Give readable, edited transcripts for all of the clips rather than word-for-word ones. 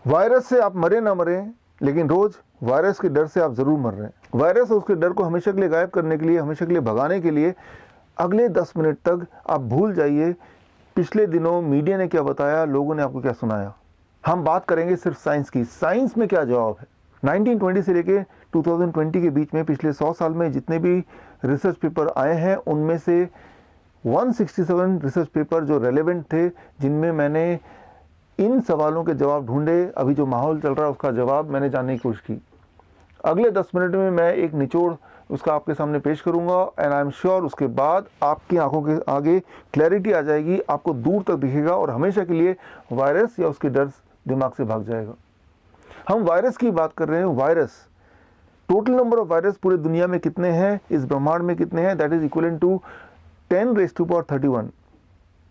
Virus से आप मरे ना मरे, लेकिन रोज वायरस के डर से आप जरूर मर रहे हैं। वायरस और उसके डर को हमेशा के लिए गायब करने के लिए, हमेशा के लिए भगाने के लिए अगले 10 मिनट तक आप भूल जाइए पिछले दिनों मीडिया ने क्या बताया, लोगों ने आपको क्या सुनाया। हम बात करेंगे सिर्फ साइंस की। साइंस में क्या जवाब है। 1920 से लेके 2020 के बीच में पिछले 100 साल में जितने भी रिसर्च पेपर आए हैं, उनमें से 167 रिसर्च पेपर जो रेलेवेंट थे, जिनमें मैंने इन सवालों के जवाब ढूंढे। अभी जो माहौल चल रहा है उसका जवाब मैंने जानने की कोशिश की। अगले 10 मिनट में मैं एक निचोड़ उसका आपके सामने पेश करूंगा, एंड आई एम श्योर उसके बाद आपकी आंखों के आगे क्लैरिटी आ जाएगी, आपको दूर तक दिखेगा और हमेशा के लिए वायरस या उसके डर दिमाग से भाग जाएगा। हम वायरस की बात कर रहे हैं। Virus, total number of virus पूरे दुनिया में कितने हैं, इस ब्रह्मांड में कितने हैं, दैट इज इक्वल टू 10⁻31।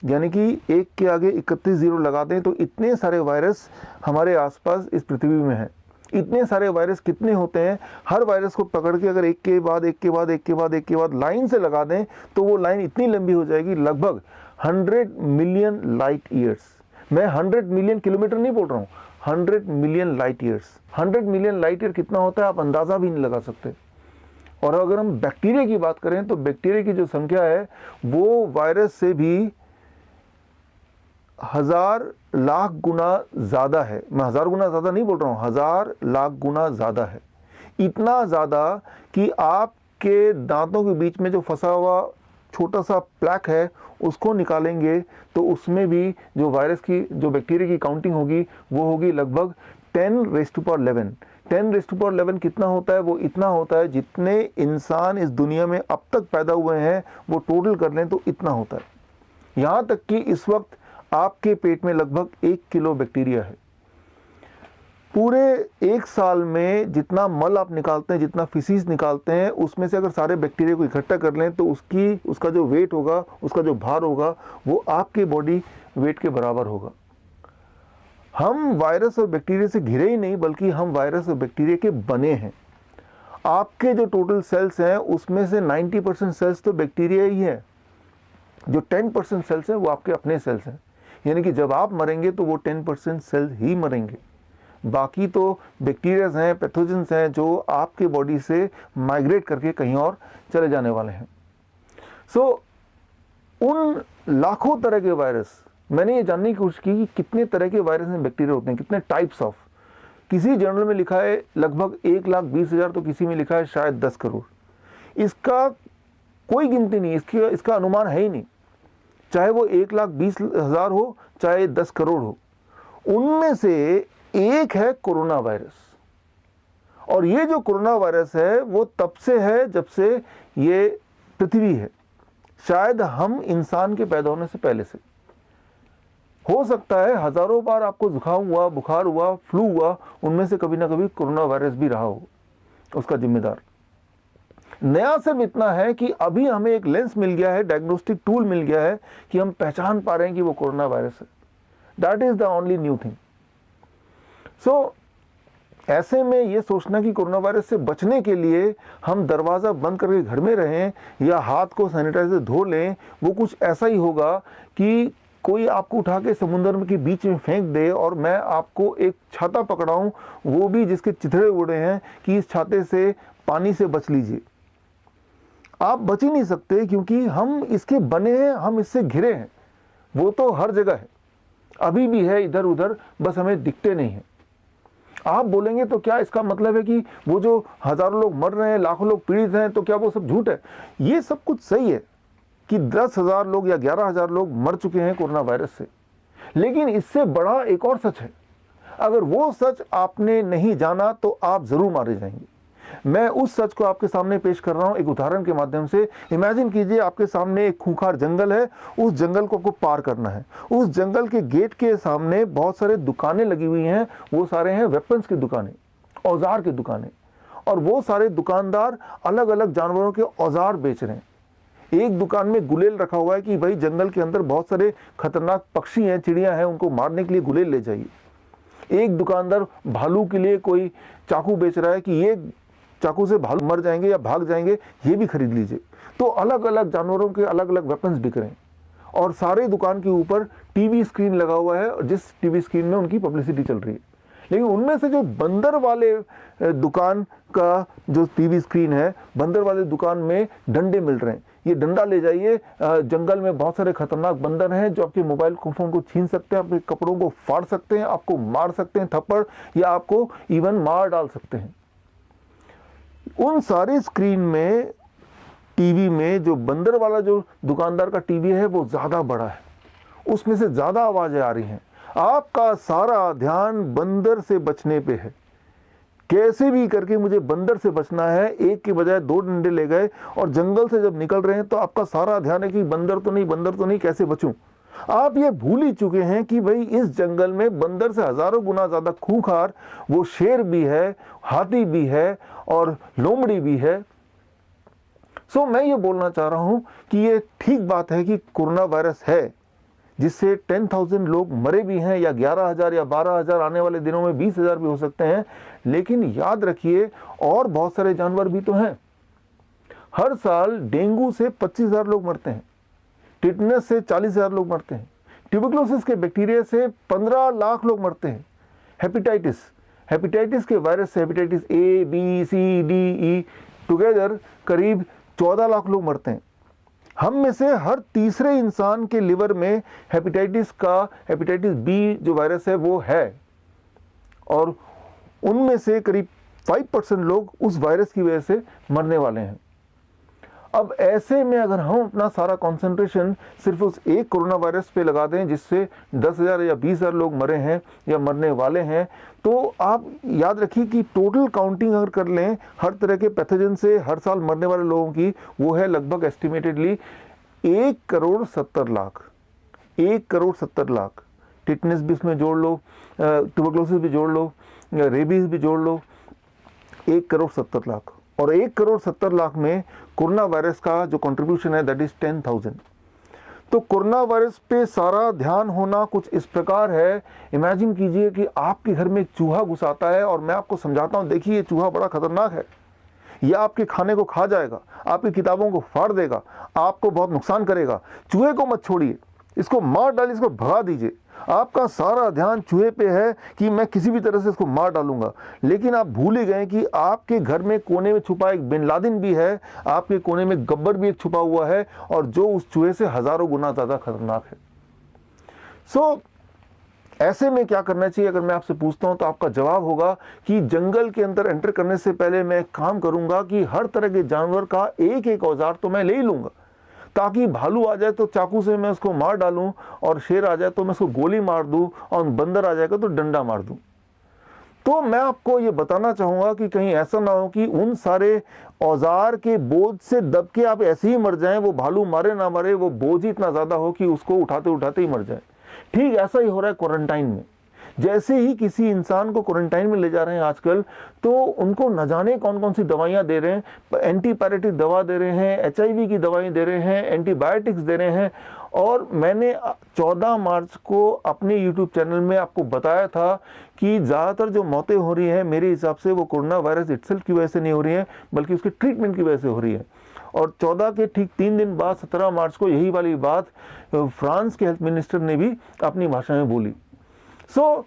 यानी कि एक के आगे 31 जीरो लगा दें तो इतने सारे वायरस हमारे आसपास इस पृथ्वी में हैं। इतने सारे वायरस कितने होते हैं, हर वायरस को पकड़ के अगर एक के बाद एक के बाद एक के बाद एक के बाद लाइन से लगा दें तो वो लाइन इतनी लंबी हो जाएगी, लगभग 100 मिलियन लाइट ईयर्स। मैं 100 मिलियन किलोमीटर नहीं बोल रहा हूँ, 100 million light years. 100 million light year कितना होता है आप अंदाज़ा भी नहीं लगा सकते। और अगर हम बैक्टीरिया की बात करें तो बैक्टीरिया की जो संख्या है वो वायरस से भी 1000 लाख गुना ज़्यादा है। मैं 1000 गुना ज़्यादा नहीं बोल रहा हूँ, 1000 लाख गुना ज़्यादा है। इतना ज़्यादा कि आपके दांतों के बीच में जो फंसा हुआ छोटा सा प्लैक है उसको निकालेंगे तो उसमें भी जो वायरस की, जो बैक्टीरिया की काउंटिंग होगी वो होगी लगभग 10⁻11। 10⁻11 कितना होता है, वो इतना होता है जितने इंसान इस दुनिया में अब तक पैदा हुए हैं वो टोटल कर लें तो इतना होता है। यहाँ तक कि इस वक्त आपके पेट में लगभग 1 किलो बैक्टीरिया है। पूरे एक साल में जितना मल आप निकालते हैं, जितना फिसीज निकालते हैं, उसमें से अगर सारे बैक्टीरिया को इकट्ठा कर लें तो उसका जो वेट होगा, उसका जो भार होगा वो आपके बॉडी वेट के बराबर होगा। हम वायरस और बैक्टीरिया से घिरे ही नहीं, बल्कि हम वायरस और बैक्टीरिया के बने हैं। आपके जो टोटल सेल्स हैं उसमें से 90% सेल्स तो बैक्टीरिया ही है। जो 10% सेल्स हैं वो आपके अपने सेल्स हैं। यानी कि जब आप मरेंगे तो वो 10% सेल्स ही मरेंगे, बाकी तो बैक्टीरियाज हैं, पैथोजेंस हैं जो आपके बॉडी से माइग्रेट करके कहीं और चले जाने वाले हैं। सो उन लाखों तरह के वायरस, मैंने ये जानने की कोशिश की कि कितने तरह के वायरस में बैक्टीरिया होते हैं, कितने टाइप्स ऑफ। किसी जर्नल में लिखा है लगभग 1,20,000, तो किसी में लिखा है शायद 10 करोड़। इसका कोई गिनती नहीं, इसका अनुमान है ही नहीं। चाहे वो 1,20,000 हो, चाहे 10 करोड़ हो, उनमें से एक है कोरोना वायरस। और ये जो कोरोना वायरस है वो तब से है जब से ये पृथ्वी है, शायद हम इंसान के पैदा होने से पहले से। हो सकता है हजारों बार आपको जुकाम हुआ, बुखार हुआ, फ्लू हुआ, उनमें से कभी ना कभी कोरोना वायरस भी रहा हो उसका जिम्मेदार। नया सिर्फ इतना है कि अभी हमें एक लेंस मिल गया है, डायग्नोस्टिक टूल मिल गया है कि हम पहचान पा रहे हैं कि वो कोरोना वायरस है। That is the only new thing. So ऐसे में ये सोचना कि कोरोना वायरस से बचने के लिए हम दरवाज़ा बंद करके घर में रहें या हाथ को सैनिटाइजर धो लें, वो कुछ ऐसा ही होगा कि कोई आपको उठा के समुद्र के बीच में फेंक दे और मैं आपको एक छाता पकड़ाऊं, वो भी जिसके चिथड़े उड़े हैं कि इस छाते से पानी से बच लीजिए। आप बच ही नहीं सकते, क्योंकि हम इसके बने हैं, हम इससे घिरे हैं। वो तो हर जगह है, अभी भी है इधर उधर, बस हमें दिखते नहीं हैं। आप बोलेंगे तो क्या इसका मतलब है कि वो जो हजारों लोग मर रहे हैं, लाखों लोग पीड़ित हैं, तो क्या वो सब झूठ है? ये सब कुछ सही है कि 10,000 लोग या 11,000 लोग मर चुके हैं कोरोना वायरस से, लेकिन इससे बड़ा एक और सच है। अगर वो सच आपने नहीं जाना तो आप जरूर मारे जाएंगे। मैं उस सच को आपके सामने पेश कर रहा हूं एक उदाहरण के माध्यम से। इमेजिन कीजिए आपके सामने एक खूंखार जंगल है, उस जंगल को आपको पार करना है। उस जंगल के गेट के सामने बहुत सारे दुकानें लगी हुई हैं, वो सारे हैं वेपन्स की दुकानें, औजार की दुकानें, और वो सारे दुकानदार अलग अलग जानवरों के औजार बेच रहे हैं। एक दुकान में गुलेल रखा हुआ है कि भाई जंगल के अंदर बहुत सारे खतरनाक पक्षी हैं, चिड़ियां हैं, उनको मारने के लिए गुलेल ले जाइए। एक दुकानदार भालू के लिए कोई चाकू बेच रहा है कि ये चाकू से भालू मर जाएंगे या भाग जाएंगे, ये भी खरीद लीजिए। तो अलग अलग जानवरों के अलग अलग वेपन्स बिक रहे हैं, और सारे दुकान के ऊपर टीवी स्क्रीन लगा हुआ है, और जिस टीवी स्क्रीन में उनकी पब्लिसिटी चल रही है। लेकिन उनमें से जो बंदर वाले दुकान का जो टीवी स्क्रीन है, बंदर वाले दुकान में डंडे मिल रहे हैं। ये डंडा ले जाइए, जंगल में बहुत सारे खतरनाक बंदर हैं जो आपके मोबाइल फोन को छीन सकते हैं, आपके कपड़ों को फाड़ सकते हैं, आपको मार सकते हैं थप्पड़, या आपको इवन मार डाल सकते हैं। उन सारे स्क्रीन में, टीवी में जो बंदर वाला जो दुकानदार का टीवी है वो ज़्यादा बड़ा है, उसमें से ज़्यादा आवाज़ें आ रही हैं। आपका सारा ध्यान बंदर से बचने पे है। कैसे भी करके मुझे बंदर से बचना है, एक के बजाय 2 डंडे ले गए और जंगल से जब निकल रहे हैं तो आपका सारा ध्यान है कि बंदर तो नहीं, कैसे बचूं। आप ये भूल ही चुके हैं कि भाई इस जंगल में बंदर से हजारों गुना ज़्यादा खूंखार वो शेर भी है, हाथी भी है और लोमड़ी भी है। सो मैं ये बोलना चाह रहा हूं कि ये ठीक बात है कि कोरोना वायरस है, जिससे 10,000 लोग मरे भी हैं, या 11,000 या 12,000, आने वाले दिनों में 20,000 भी हो सकते हैं। लेकिन याद रखिए और बहुत सारे जानवर भी तो हैं। हर साल डेंगू से 25,000 लोग मरते हैं, टिटनस से 40,000 लोग मरते हैं, ट्यूबरकुलोसिस के बैक्टीरिया से 15 लाख लोग मरते हैं, हेपेटाइटिस के वायरस से, hepatitis A, B, C, D, E together करीब 14 लाख लोग मरते हैं। हम में से हर तीसरे इंसान के लिवर में हेपेटाइटिस B जो वायरस है वो है, और उनमें से करीब 5% लोग उस वायरस की वजह से मरने वाले हैं। अब ऐसे में अगर हम अपना सारा कंसंट्रेशन सिर्फ उस एक कोरोना वायरस पे लगा दें जिससे 10,000 या 20,000 लोग मरे हैं या मरने वाले हैं, तो आप याद रखिए कि टोटल काउंटिंग अगर कर लें हर तरह के पैथोजन से हर साल मरने वाले लोगों की, वो है लगभग एस्टिमेटेडली 1,70,00,000। टिटनेस भी इसमें जोड़ लो, ट्यूबरकुलोसिस भी जोड़ लो, रेबीज भी जोड़ लो, 1,70,00,000। और 1,70,00,000 में कोरोना वायरस का जो कंट्रीब्यूशन है दैट इज 10,000। तो कोरोना वायरस पे सारा ध्यान होना कुछ इस प्रकार है, इमेजिन कीजिए कि आपके घर में एक चूहा घुस आता है, और मैं आपको समझाता हूँ, देखिए ये चूहा बड़ा खतरनाक है, यह आपके खाने को खा जाएगा, आपकी किताबों को फाड़ देगा, आपको बहुत नुकसान करेगा। चूहे को मत छोड़िए, इसको मार डालिए, इसको भगा दीजिए। आपका सारा ध्यान चूहे पे है कि मैं किसी भी तरह से इसको मार डालूंगा, लेकिन आप भूल ही गए कि आपके घर में कोने में छुपा एक बिन लादेन भी है, आपके कोने में गब्बर भी एक छुपा हुआ है, और जो उस चूहे से हजारों गुना ज़्यादा खतरनाक है। सो ऐसे में क्या करना चाहिए अगर मैं आपसे पूछता हूं, तो आपका जवाब होगा कि जंगल के अंदर एंटर करने से पहले मैं काम करूंगा कि हर तरह के जानवर का एक एक औजार तो मैं ले ही लूंगा, ताकि भालू आ जाए तो चाकू से मैं उसको मार डालूं, और शेर आ जाए तो मैं उसको गोली मार दूं, और बंदर आ जाएगा तो डंडा मार दूं। तो मैं आपको ये बताना चाहूंगा कि कहीं ऐसा ना हो कि उन सारे औजार के बोझ से दब के आप ऐसे ही मर जाएं, वो भालू मारे ना मारे, वो बोझ ही इतना ज्यादा हो कि उसको उठाते उठाते ही मर जाए। ठीक ऐसा ही हो रहा है क्वारंटाइन में। जैसे ही किसी इंसान को क्वारंटाइन में ले जा रहे हैं आजकल, तो उनको न जाने कौन कौन सी दवाइयां दे रहे हैं, एंटीपायरेटिक दवा दे रहे हैं, HIV की दवाई दे रहे हैं, एंटीबायोटिक्स दे रहे हैं। और मैंने 14 मार्च को अपने YouTube चैनल में आपको बताया था कि ज़्यादातर जो मौतें हो रही हैं मेरे हिसाब से वो कोरोना वायरस इटसेल्फ की वजह से नहीं हो रही हैं, बल्कि उसके ट्रीटमेंट की वजह से हो रही है। और 14 के ठीक 3 दिन बाद 17 मार्च को यही वाली बात फ्रांस के हेल्थ मिनिस्टर ने भी अपनी भाषा में बोली। सो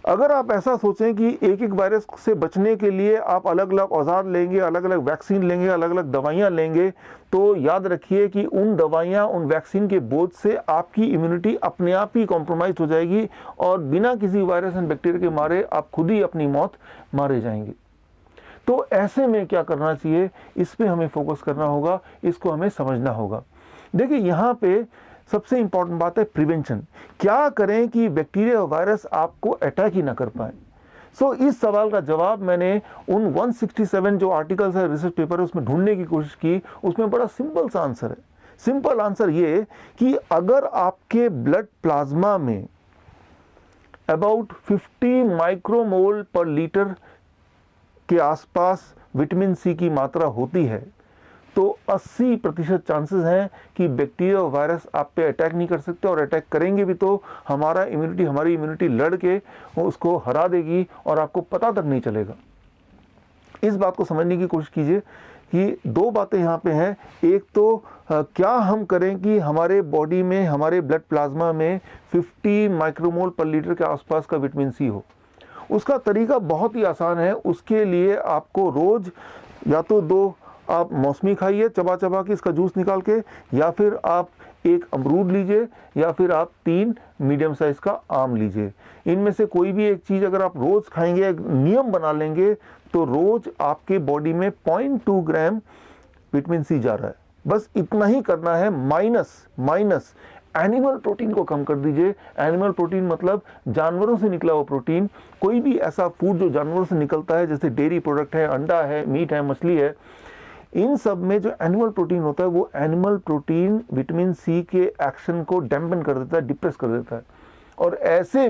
अगर आप ऐसा सोचें कि एक एक वायरस से बचने के लिए आप अलग अलग औजार लेंगे, अलग अलग वैक्सीन लेंगे, अलग अलग दवाइयां लेंगे, तो याद रखिए कि उन दवाइयां, उन वैक्सीन के बोझ से आपकी इम्यूनिटी अपने आप ही कॉम्प्रोमाइज हो जाएगी, और बिना किसी वायरस एंड बैक्टीरिया के मारे आप खुद ही अपनी मौत मारे जाएंगे। तो ऐसे में क्या करना चाहिए, इस पे हमें फोकस करना होगा, इसको हमें समझना होगा। देखिए यहाँ पे सबसे इंपॉर्टेंट बात है प्रिवेंशन। क्या करें कि बैक्टीरिया और वायरस आपको अटैक ही ना कर पाए। सो इस सवाल का जवाब मैंने उन 167 जो आर्टिकल्स है, रिसर्च पेपर है, उसमें ढूंढने की कोशिश की। उसमें बड़ा सिंपल सा आंसर है। सिंपल आंसर ये कि अगर आपके ब्लड प्लाज्मा में अबाउट 50 माइक्रोमोल पर लीटर के आसपास विटामिन सी की मात्रा होती है, तो 80% चांसेस हैं कि बैक्टीरिया और वायरस आप पे अटैक नहीं कर सकते, और अटैक करेंगे भी तो हमारी इम्यूनिटी लड़ के उसको हरा देगी और आपको पता तक नहीं चलेगा। इस बात को समझने की कोशिश कीजिए कि 2 बातें यहाँ पे हैं। एक तो क्या हम करें कि हमारे बॉडी में, हमारे ब्लड प्लाज्मा में 50 माइक्रोमोल पर लीटर के आसपास का विटामिन सी हो। उसका तरीका बहुत ही आसान है। उसके लिए आपको रोज़ या तो 2 आप मौसमी खाइए चबा चबा के इसका जूस निकाल के, या फिर आप 1 अमरूद लीजिए, या फिर आप 3 मीडियम साइज़ का आम लीजिए। इनमें से कोई भी एक चीज़ अगर आप रोज़ खाएंगे, एक नियम बना लेंगे, तो रोज़ आपके बॉडी में 0.2 ग्राम विटामिन सी जा रहा है। बस इतना ही करना है। माइनस एनिमल प्रोटीन को कम कर दीजिए। एनिमल प्रोटीन मतलब जानवरों से निकला हुआ प्रोटीन। कोई भी ऐसा फूड जो जानवरों से निकलता है, जैसे डेयरी प्रोडक्ट है, अंडा है, मीट है, मछली है, इन सब में जो एनिमल प्रोटीन होता है, वो एनिमल प्रोटीन विटामिन सी के एक्शन को डैम्पन कर देता है, डिप्रेस कर देता है। और ऐसे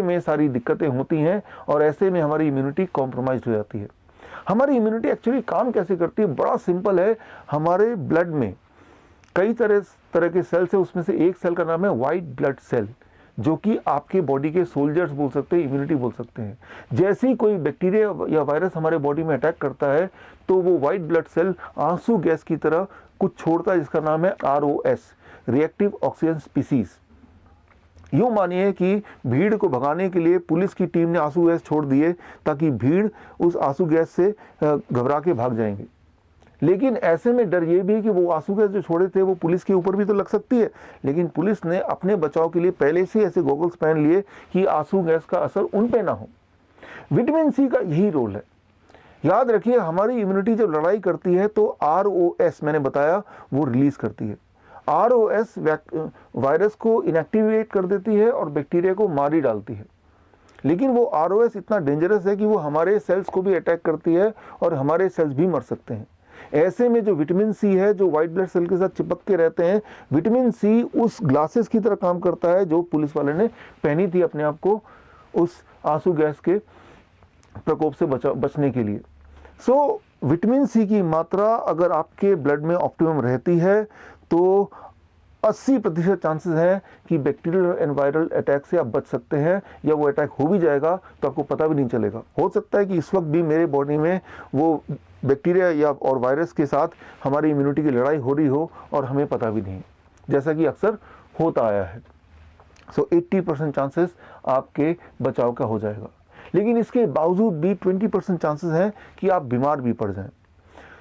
में सारी दिक्कतें होती हैं, और ऐसे में हमारी इम्यूनिटी कॉम्प्रोमाइज हो जाती है। हमारी इम्यूनिटी एक्चुअली काम कैसे करती है? बड़ा सिंपल है। हमारे ब्लड में कई तरह के सेल्स है। उसमें से एक सेल का नाम है वाइट ब्लड सेल, जो कि आपके बॉडी के सोल्जर्स बोल सकते हैं, इम्यूनिटी बोल सकते हैं। जैसे ही कोई बैक्टीरिया या वायरस हमारे बॉडी में अटैक करता है, तो वो वाइट ब्लड सेल आंसू गैस की तरह कुछ छोड़ता है, जिसका नाम है ROS, रिएक्टिव ऑक्सीजन स्पीसीज। यूँ मानिए कि भीड़ को भगाने के लिए पुलिस की टीम ने आंसू गैस छोड़ दिए, ताकि भीड़ उस आंसू गैस से घबरा के भाग जाएंगे। लेकिन ऐसे में डर ये भी है कि वो आंसू गैस जो छोड़े थे वो पुलिस के ऊपर भी तो लग सकती है। लेकिन पुलिस ने अपने बचाव के लिए पहले से ऐसे गॉगल्स पहन लिए कि आंसू गैस का असर उन पे ना हो। विटामिन सी का यही रोल है। याद रखिए, हमारी इम्यूनिटी जब लड़ाई करती है तो ROS मैंने बताया वो रिलीज करती है। ROS वायरस को इनएक्टिवेट कर देती है और बैक्टीरिया को मार ही डालती है। लेकिन वो ROS इतना डेंजरस है कि वो हमारे सेल्स को भी अटैक करती है और हमारे सेल्स भी मर सकते हैं। ऐसे में जो विटामिन सी है, जो वाइट ब्लड सेल के साथ चिपक के रहते हैं, विटामिन सी उस ग्लासेस की तरह काम करता है जो पुलिस वाले ने पहनी थी अपने आप को उस आंसू गैस के प्रकोप से बचने के लिए। सो विटामिन सी की मात्रा अगर आपके ब्लड में ऑप्टिमम रहती है तो 80% चांसेस हैं कि बैक्टीरियल एंड वायरल अटैक से आप बच सकते हैं, या वो अटैक हो भी जाएगा तो आपको पता भी नहीं चलेगा। हो सकता है कि इस वक्त भी मेरे बॉडी में वो बैक्टीरिया या और वायरस के साथ हमारी इम्यूनिटी की लड़ाई हो रही हो और हमें पता भी नहीं, जैसा कि अक्सर होता आया है। सो 80% चांसेस आपके बचाव का हो जाएगा। लेकिन इसके बावजूद भी 20% चांसेस हैं कि आप बीमार भी पड़ जाएं।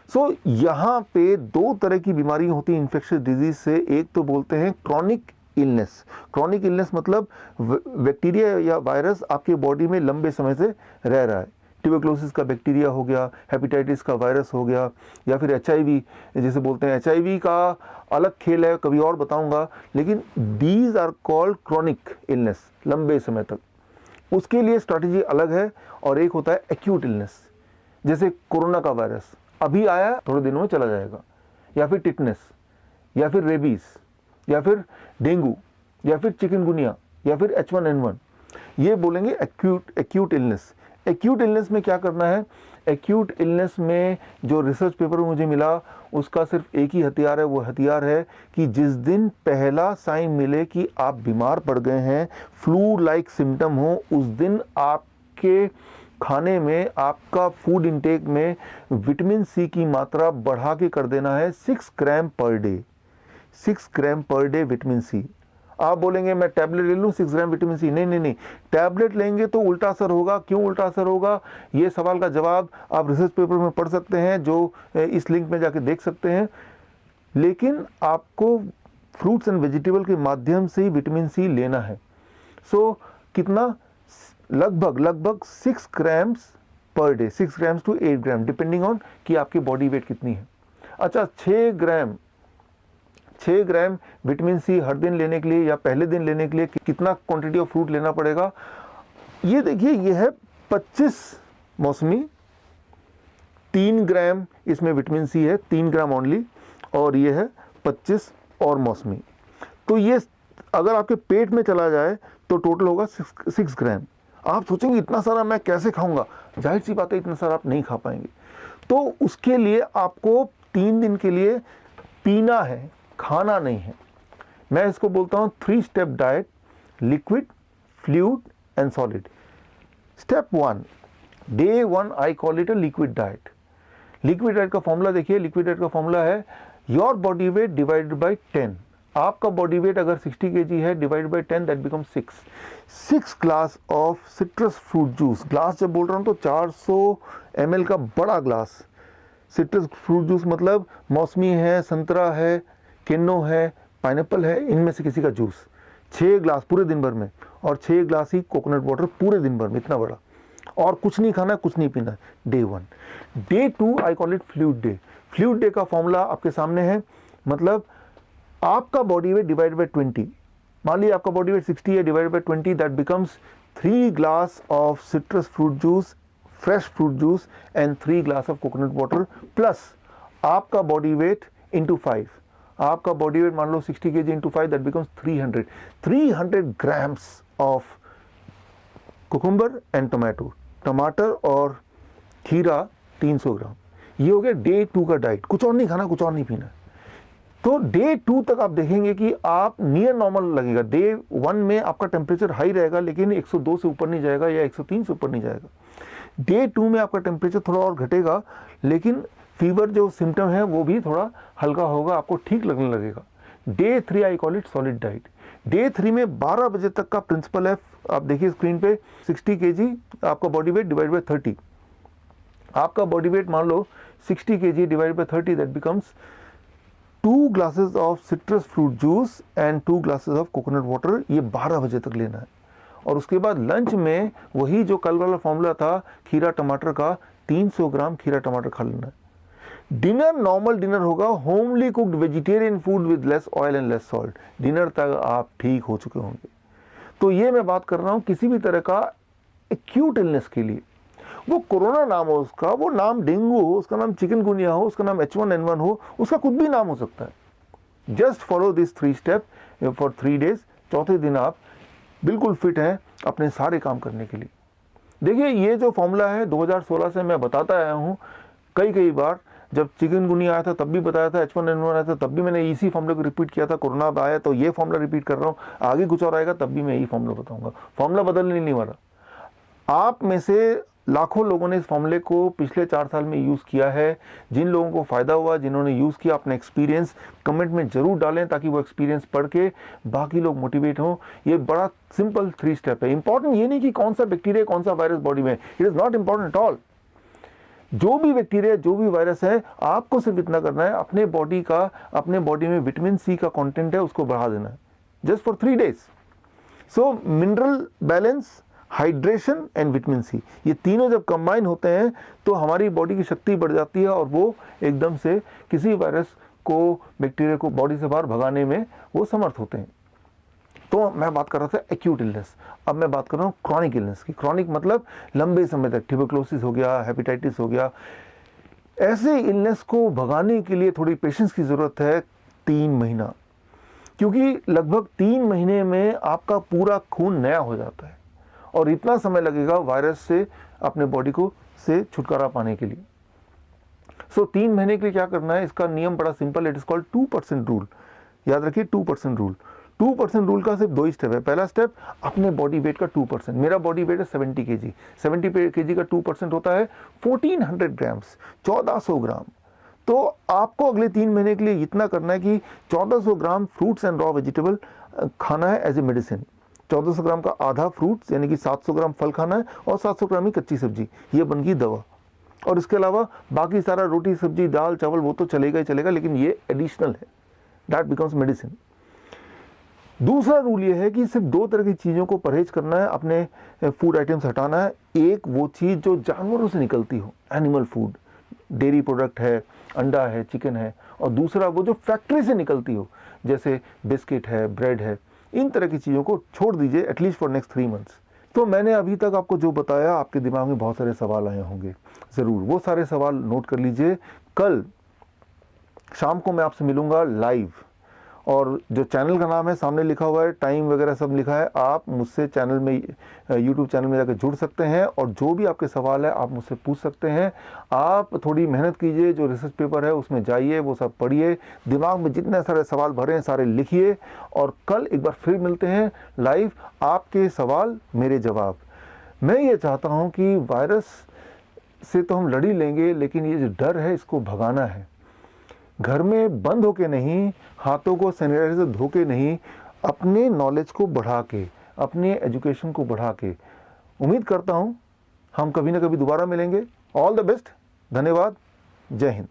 सो यहाँ पे 2 तरह की बीमारी होती है इन्फेक्शियस डिजीज से। एक तो बोलते हैं क्रॉनिक इलनेस। क्रॉनिक इलनेस मतलब बैक्टीरिया या वायरस आपके बॉडी में लंबे समय से रह रहा है। ट्यूबरक्लोसिस का बैक्टीरिया हो गया, हेपेटाइटिस का वायरस हो गया, या फिर HIV जैसे बोलते हैं। HIV का अलग खेल है, कभी और बताऊंगा। लेकिन these are called chronic illness, लंबे समय तक। उसके लिए स्ट्रैटेजी अलग है। और एक होता है एक्यूट इलनेस, जैसे कोरोना का वायरस अभी आया, थोड़े दिनों में चला जाएगा, या फिर टिटनेस, या फिर रेबीज, या फिर डेंगू, या फिर चिकनगुनिया, या फिर H1N1। ये बोलेंगे एक्यूट इलनेस। एक्यूट इलनेस में क्या करना है? एक्यूट इलनेस में जो रिसर्च पेपर मुझे मिला, उसका सिर्फ एक ही हथियार है। वो हथियार है कि जिस दिन पहला साइन मिले कि आप बीमार पड़ गए हैं, फ्लू लाइक सिम्टम हो, उस दिन आपके खाने में, आपका फूड इनटेक में विटामिन सी की मात्रा बढ़ा के कर देना है 6 ग्राम पर डे। 6 ग्राम पर डे विटामिन सी। आप बोलेंगे मैं टैबलेट ले लूँ 6 ग्राम विटामिन सी? नहीं, टैबलेट लेंगे तो उल्टा असर होगा। क्यों उल्टा असर होगा? ये सवाल का जवाब आप रिसर्च पेपर में पढ़ सकते हैं, जो इस लिंक में जाके देख सकते हैं। लेकिन आपको फ्रूट्स एंड वेजिटेबल के माध्यम से ही विटामिन सी लेना है। सो कितना? लगभग 6 grams per day, 6 grams to 8 gram, depending on कि आपकी बॉडी वेट कितनी है। अच्छा, 6 ग्राम विटामिन सी हर दिन लेने के लिए या पहले दिन लेने के लिए कितना क्वांटिटी ऑफ फ्रूट लेना पड़ेगा? ये देखिए, ये है 25 मौसमी, 3 ग्राम इसमें विटामिन सी है, 3 ग्राम ओनली, और ये है 25 और मौसमी। तो ये अगर आपके पेट में चला जाए तो टोटल होगा 6 ग्राम। आप सोचेंगे इतना सारा मैं कैसे खाऊंगा? जाहिर सी बात है, इतना सारा आप नहीं खा पाएंगे। तो उसके लिए आपको 3 दिन के लिए पीना है, खाना नहीं है। मैं इसको बोलता हूँ 3 step diet: liquid, fluid and solid. Step 1, day 1 I call it a liquid diet. Liquid diet का फॉर्मूला देखिए। लिक्विड डाइट का फॉर्मूला है your body weight divided by 10। आपका बॉडी वेट अगर 60 kg है, divide by 10 that become 6 glass of citrus fruit juice. Glass जब बोल रहा हूँ तो 400 ml का बड़ा ग्लास सिट्रस फ्रूट जूस, मतलब मौसमी है, संतरा है, किन्नो है, पाइनएप्पल है, इनमें से किसी का जूस। 6 ग्लास पूरे दिन भर में, और 6 ग्लास ही कोकोनट वाटर पूरे दिन भर में, इतना बड़ा। और कुछ नहीं खाना, कुछ नहीं पीना। Day 1। Day 2 I call it fluid day. Fluid day का फॉर्मूला आपके सामने है, मतलब आपका बॉडी वेट डिवाइड बाय 20। मान लीजिए आपका बॉडी वेट 60 है, divide by 20 that becomes 3 glass of citrus fruit juice, fresh fruit juice and 3 glass of coconut water, plus आपका बॉडी वेट इंटू 5। आपका बॉडी वेट मान लो 60 kg into 5 that becomes 300 grams of cucumber and tomato. टमाटर और खीरा 300 ग्राम। ये हो गया day 2 का डाइट। कुछ और नहीं खाना, कुछ और नहीं पीना। तो डे 2 तक आप देखेंगे कि आप नियर नॉर्मल लगेगा। डे 1 में आपका टेम्परेचर हाई रहेगा, लेकिन 102 से ऊपर नहीं जाएगा या 103 से ऊपर नहीं जाएगा। डे 2 में आपका टेम्परेचर थोड़ा और घटेगा, लेकिन फीवर जो सिम्टम है वो भी थोड़ा हल्का होगा, आपको ठीक लगने लगेगा। Day 3 I call it solid diet. Day 3 में 12 बजे तक का प्रिंसिपल है, आप देखिए स्क्रीन पे, 60 kg आपका बॉडी वेट डिवाइड बाय 30। आपका बॉडी वेट मान लो 60 kg divide by 30 that becomes 2 glasses of citrus fruit juice and 2 glasses of coconut water. ये 12 बजे तक लेना है। और उसके बाद लंच में वही जो कल वाला फॉर्मूला था खीरा टमाटर का, 300 ग्राम खीरा टमाटर खा लेना है। डिनर नॉर्मल डिनर होगा, homely cooked vegetarian food with less oil and less salt. Dinner तक आप ठीक हो चुके होंगे। तो ये मैं बात कर रहा हूँ किसी भी तरह का एक्यूट इलनेस के लिए। वो कोरोना नाम हो उसका, वो नाम डेंगू हो, उसका नाम चिकनगुनिया हो, उसका नाम H1N1 हो, उसका कुछ भी नाम हो सकता है। Just follow this 3 step for 3 days. चौथे दिन आप बिल्कुल फिट हैं अपने सारे काम करने के लिए। देखिए ये जो फॉर्मूला है 2016 से मैं बताता आया हूँ कई बार। जब चिकनगुनिया आया था तब भी बताया था, H1N1 आया था तब भी मैंने इसी फॉर्मूले को रिपीट किया था। कोरोना आया तो ये फॉर्मूला रिपीट कर रहा हूँ, आगे कुछ और आएगा तब भी मैं यही फॉर्मूला बताऊंगा। फॉर्मूला बदलने नहीं वाला। आप में से लाखों लोगों ने इस फॉर्मूले को पिछले 4 साल में यूज़ किया है। जिन लोगों को फ़ायदा हुआ, जिन्होंने यूज़ किया, अपना एक्सपीरियंस कमेंट में ज़रूर डालें ताकि वो एक्सपीरियंस पढ़ के बाकी लोग मोटिवेट हों। ये बड़ा सिंपल 3 स्टेप है। इंपॉर्टेंट ये नहीं कि कौन सा बैक्टीरिया कौन सा वायरस बॉडी में, it is not important at all. जो भी बैक्टीरिया जो भी वायरस है, आपको सिर्फ इतना करना है, अपने बॉडी में विटामिन सी का कंटेंट है उसको बढ़ा देना है, just for 3 days. So mineral balance, hydration and vitamin C, ये तीनों जब कंबाइन होते हैं तो हमारी बॉडी की शक्ति बढ़ जाती है और वो एकदम से किसी वायरस को, बैक्टीरिया को बॉडी से बाहर भगाने में वो समर्थ होते हैं। तो मैं बात कर रहा था एक्यूट इलनेस। अब मैं बात कर रहा हूँ क्रॉनिक इलनेस की। क्रॉनिक मतलब लंबे समय तक, ट्यूबरक्लोसिस हो गया, हेपेटाइटिस हो गया। ऐसे इलनेस को भगाने के लिए थोड़ी पेशेंस की ज़रूरत है, 3 महीना, क्योंकि लगभग 3 महीने में आपका पूरा खून नया हो जाता है और इतना समय लगेगा वायरस से अपने बॉडी को से छुटकारा पाने के लिए। सो 3 महीने के लिए क्या करना है, इसका नियम बड़ा सिंपल है, इट इज कॉल्ड 2% रूल। याद रखिए 2% रूल। 2% रूल का सिर्फ 2 स्टेप है। पहला स्टेप, अपने बॉडी वेट का 2%। मेरा बॉडी वेट है 70 kg। 70 kg का 2% होता है 1400 ग्राम्स, 1400 ग्राम। तो आपको अगले 3 महीने के लिए इतना करना है कि 1400 ग्राम फ्रूट्स एंड रॉ वेजिटेबल खाना है एज ए मेडिसिन। 1400 ग्राम का आधा फ्रूट्स यानी कि 700 ग्राम फल खाना है और 700 ग्राम ही कच्ची सब्जी, ये बन गई दवा। और इसके अलावा बाकी सारा रोटी सब्जी दाल चावल वो तो चलेगा ही चलेगा, लेकिन ये एडिशनल है, दैट बिकम्स मेडिसिन। दूसरा रूल ये है कि सिर्फ 2 तरह की चीज़ों को परहेज करना है, अपने फूड आइटम्स हटाना है। एक वो चीज़ जो जानवरों से निकलती हो, एनिमल फूड, डेयरी प्रोडक्ट है, अंडा है, चिकन है, और दूसरा वो जो फैक्ट्री से निकलती हो, जैसे बिस्किट है, ब्रेड है, इन तरह की चीज़ों को छोड़ दीजिए एटलीस्ट फॉर नेक्स्ट 3 मंथ्स। तो मैंने अभी तक आपको जो बताया, आपके दिमाग में बहुत सारे सवाल आए होंगे, ज़रूर वो सारे सवाल नोट कर लीजिए। कल शाम को मैं आपसे मिलूँगा लाइव, और जो चैनल का नाम है सामने लिखा हुआ है, टाइम वगैरह सब लिखा है। आप मुझसे चैनल में, यूट्यूब चैनल में जाकर जुड़ सकते हैं और जो भी आपके सवाल है आप मुझसे पूछ सकते हैं। आप थोड़ी मेहनत कीजिए, जो रिसर्च पेपर है उसमें जाइए, वो सब पढ़िए, दिमाग में जितने सारे सवाल भरे हैं सारे लिखिए, और कल एक बार फिर मिलते हैं लाइव। आपके सवाल मेरे जवाब। मैं ये चाहता हूँ कि वायरस से तो हम लड़ ही लेंगे, लेकिन ये जो डर है इसको भगाना है। घर में बंद होके नहीं, हाथों को सैनिटाइजर से धो के नहीं, अपने नॉलेज को बढ़ा के, अपने एजुकेशन को बढ़ा के। उम्मीद करता हूँ हम कभी ना कभी दोबारा मिलेंगे। ऑल द बेस्ट, धन्यवाद, जय हिंद।